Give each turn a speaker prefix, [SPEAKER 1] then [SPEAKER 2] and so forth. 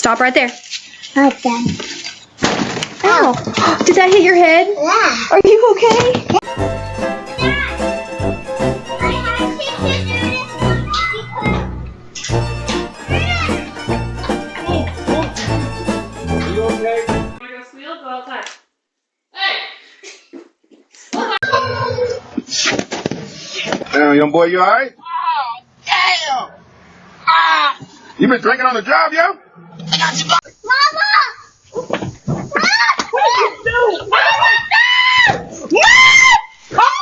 [SPEAKER 1] Stop right there.
[SPEAKER 2] Okay.
[SPEAKER 1] Ow! Did that hit your head?
[SPEAKER 2] Yeah.
[SPEAKER 1] Are you okay?
[SPEAKER 3] Damn, young boy, you alright?
[SPEAKER 2] Oh, damn. Ah.
[SPEAKER 3] You been drinking on the job, yo?
[SPEAKER 2] Mama! What did you do? Mama, no! No!